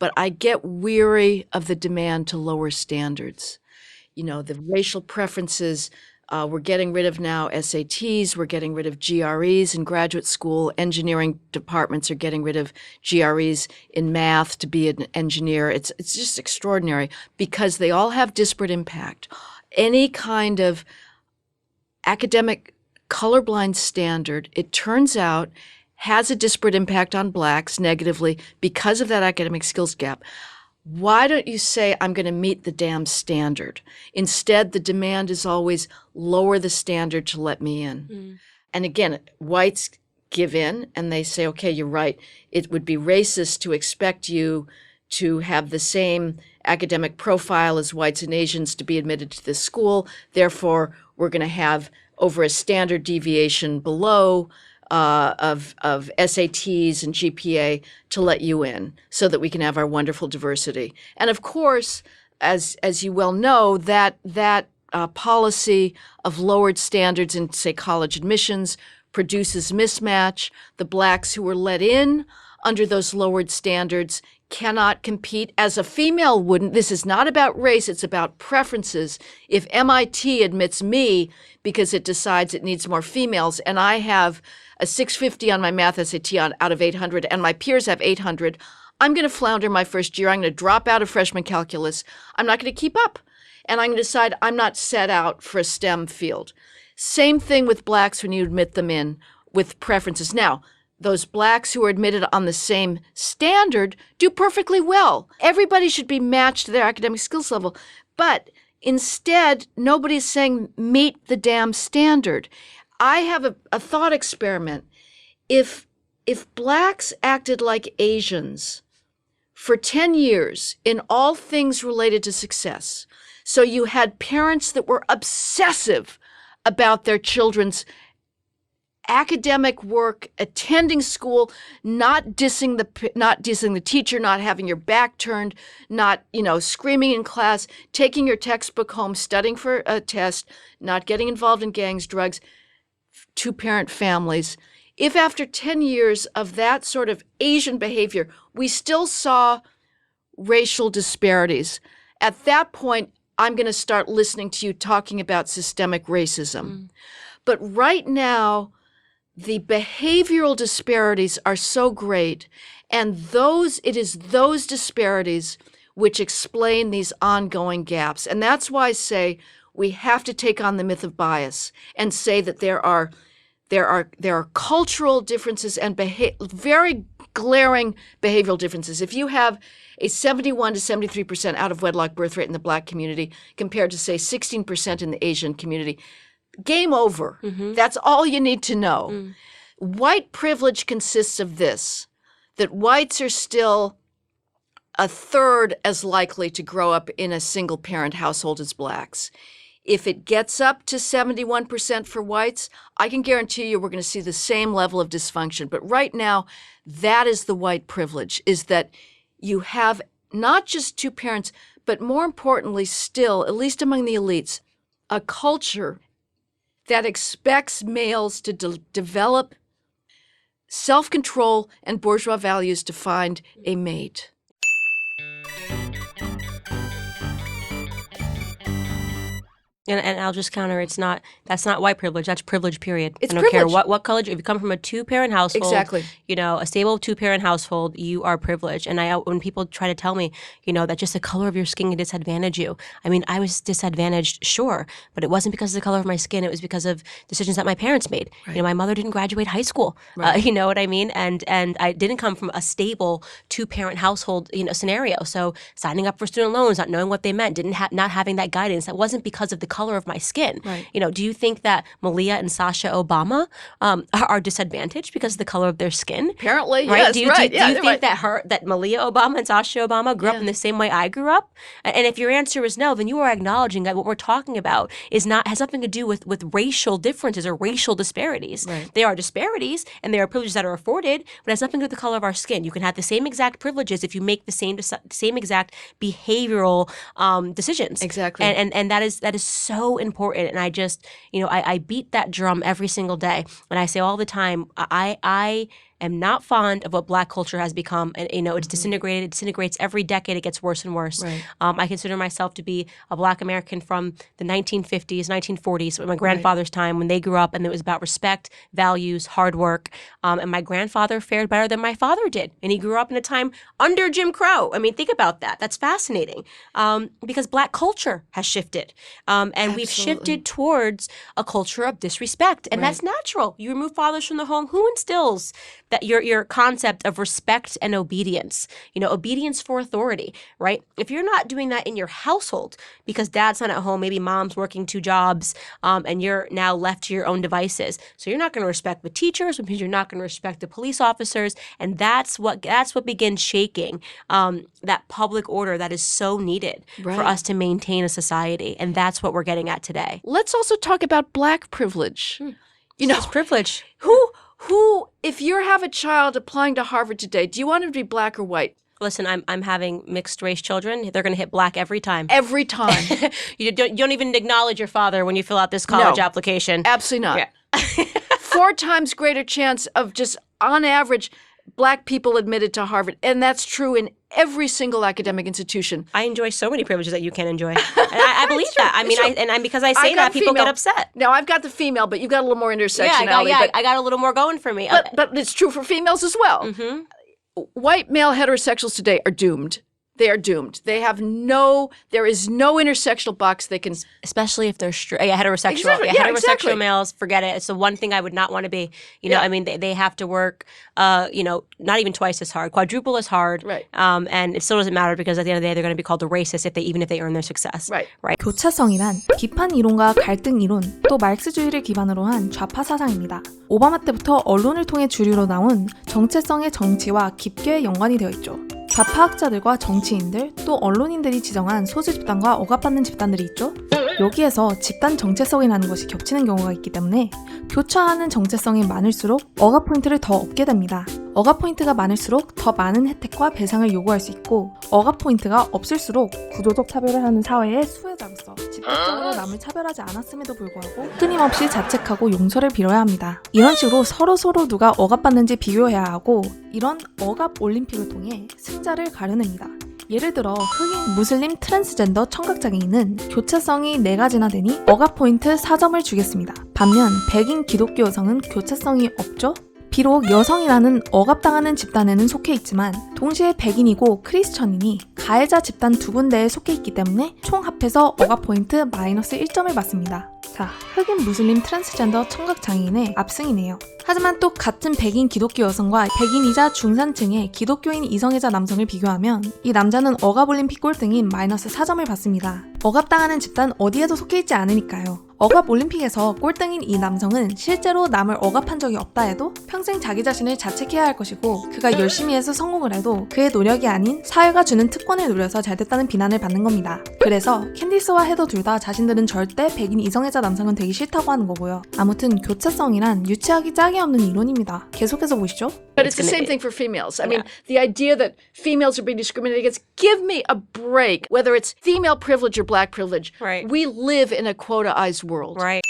but I get weary of the demand to lower standards. You know, the racial preferences, we're getting rid of now SATs, we're getting rid of GREs in graduate school. Engineering departments are getting rid of GREs in math to be an engineer. It's just extraordinary because they all have disparate impact. Any kind of academic colorblind standard, it turns out, has a disparate impact on Blacks negatively because of that academic skills gap. Why don't you say, I'm going to meet the damn standard? Instead, the demand is always lower the standard to let me in. And again, whites give in and they say, okay, you're right. It would be racist to expect you to have the same academic profile as whites and Asians to be admitted to this school. Therefore, we're going to have over a standard deviation below of SATs and GPA to let you in so that we can have our wonderful diversity. And of course, as you well know, that policy of lowered standards in, say, college admissions produces mismatch. The Blacks who were let in under those lowered standards cannot compete as a female wouldn't. This is not about race, it's about preferences. If MIT admits me because it decides it needs more females and I have a 650 on my math SAT out of 800 and my peers have 800, I'm going to flounder my first year. I'm going to drop out of freshman calculus. I'm not going to keep up. And I'm going to decide I'm not set out for a STEM field. Same thing with Blacks when you admit them in with preferences. Now, those Blacks who are admitted on the same standard do perfectly well. Everybody should be matched to their academic skills level. But instead, nobody's saying meet the damn standard. I have a thought experiment. If Blacks acted like Asians for 10 years in all things related to success, so you had parents that were obsessive about their children's academic work, attending school, not dissing the teacher, not having your back turned, not, screaming in class, taking your textbook home, studying for a test, not getting involved in gangs, drugs, two-parent families. If after 10 years of that sort of Asian behavior, we still saw racial disparities, at that point, I'm going to start listening to you talking about systemic racism. But right now, the behavioral disparities are so great, and it is those disparities which explain these ongoing gaps. And that's why I say we have to take on the myth of bias and say that there are cultural differences and very glaring behavioral differences. If you have a 71 to 73% out of wedlock birth rate in the Black community compared to, say, 16% in the Asian community, game over. That's all you need to know. White privilege consists of this, that whites are still a third as likely to grow up in a single-parent household as Blacks. If it gets up to 71% for whites, I can guarantee you we're going to see the same level of dysfunction. But right now, that is the white privilege, is that you have not just two parents, but more importantly still, at least among the elites, a culture that expects males to develop self-control and bourgeois values to find a mate. And I'll just counter, that's not white privilege, that's privilege, period. It's I don't privilege. care what color, if you come from a two-parent household, Exactly. A stable two-parent household, you are privileged. And when people try to tell me, that just the color of your skin can disadvantage you. I mean, I was disadvantaged, sure, but it wasn't because of the color of my skin, it was because of decisions that my parents made. Right. My mother didn't graduate high school, Right. you know what I mean? And I didn't come from a stable two-parent household, scenario. So signing up for student loans, not knowing what they meant, not having that guidance, that wasn't because of the color of my skin. Right. Do you think that Malia and Sasha Obama are disadvantaged because of the color of their skin? Apparently, right? yes, Do you right. think that Malia Obama and Sasha Obama grew up in the same way I grew up? And if your answer is no, then you are acknowledging that what we're talking about has nothing to do with racial differences or racial disparities. Right. They are disparities and they are privileges that are afforded, but it has nothing to do with the color of our skin. You can have the same exact privileges if you make the same exact behavioral decisions. Exactly. And that is so important. And I just, I beat that drum every single day. And I say all the time, I am not fond of what Black culture has become. And, it's disintegrated. It disintegrates every decade. It gets worse and worse. Right. I consider myself to be a Black American from the 1950s, 1940s, my grandfather's time when they grew up, and it was about respect, values, hard work. And my grandfather fared better than my father did. And he grew up in a time under Jim Crow. I mean, think about that. That's fascinating. Because Black culture has shifted. And we've shifted towards a culture of disrespect. And that's natural. You remove fathers from the home. Who instills that your concept of respect and obedience? Obedience for authority, right? If you're not doing that in your household because dad's not at home, maybe mom's working 2 jobs, and you're now left to your own devices. So you're not going to respect the teachers, which means you're not going to respect the police officers. And that's what begins shaking that public order that is so needed for us to maintain a society. And that's what we're getting at today. Let's also talk about Black privilege. It's privilege. Who, if you have a child applying to Harvard today, do you want him to be Black or white? Listen, I'm having mixed race children. They're going to hit Black every time. Every time. You don't even acknowledge your father when you fill out this college application. Absolutely not. Yeah. 4 times greater chance of just, on average, Black people admitted to Harvard. And that's true in every single academic institution. I enjoy so many privileges that you can't enjoy. And I believe that. I mean, because I say that, people get upset. Now, I've got the female, but you've got a little more intersectionality. I got a little more going for me. But it's true for females as well. Mm-hmm. White male heterosexuals today are doomed. They are doomed. There is no intersectional box they can. Especially if they're heterosexual. Exactly. Heterosexual males, forget it. It's the one thing I would not want to be. I mean, they have to work, not even twice as hard, quadruple as hard. Right. And it still doesn't matter because at the end of the day, they're going to be called a racist even if they earn their success. Right. 교차성이란 비판 이론과 갈등 이론, 또 말크스주의를 기반으로 한 좌파 사상입니다. 오바마 때부터 언론을 통해 주류로 나온 정체성의 정치와 깊게 연관이 되어 있죠. 좌파학자들과 정치인들, 또 언론인들이 지정한 소수 집단과 억압받는 집단들이 있죠. 여기에서 집단 정체성이라는 것이 겹치는 경우가 있기 때문에 교차하는 정체성이 많을수록 억압 포인트를 더 얻게 됩니다. 억압 포인트가 많을수록 더 많은 혜택과 배상을 요구할 수 있고, 억압 포인트가 없을수록 구조적 차별을 하는 사회의 수혜자로서 직접적으로 남을 차별하지 않았음에도 불구하고 끊임없이 자책하고 용서를 빌어야 합니다. 이런 식으로 서로 누가 억압받는지 비교해야 하고, 이런 억압 올림픽을 통해 승자를 가려냅니다. 예를 들어 흑인, 무슬림, 트랜스젠더, 청각장애인은 교차성이 4가지나 되니 억압 포인트 4점을 주겠습니다. 반면 백인 기독교 여성은 교차성이 없죠? 비록 여성이라는 억압당하는 집단에는 속해 있지만 동시에 백인이고 크리스천이니 가해자 집단 2군데에 속해 있기 때문에 총 합해서 억압 포인트 마이너스 1점을 받습니다. 자, 흑인, 무슬림, 트랜스젠더, 청각장애인의 압승이네요. 하지만 또 같은 백인 기독교 여성과 백인이자 중산층의 기독교인 이성애자 남성을 비교하면 이 남자는 억압올림픽 꼴등인 마이너스 4점을 받습니다. 억압당하는 집단 어디에도 속해 있지 않으니까요. 억압 올림픽에서 꼴등인 이 남성은 실제로 남을 억압한 적이 없다 해도 평생 자기 자신을 자책해야 할 것이고, 그가 열심히 해서 성공을 해도 그의 노력이 아닌 사회가 주는 특권을 노려서 잘됐다는 비난을 받는 겁니다. 그래서 캔디스와 헤더 둘 다 자신들은 절대 백인 이성애자 남성은 되기 싫다고 하는 거고요. 아무튼 교차성이란 유치하기 짝이 없는 이론입니다. 계속해서 보시죠. But it's the same thing for females. I mean, the idea that females are being discriminated against, give me a break. Whether it's female privilege or Black privilege, Right. we live in a quotaized world. Right.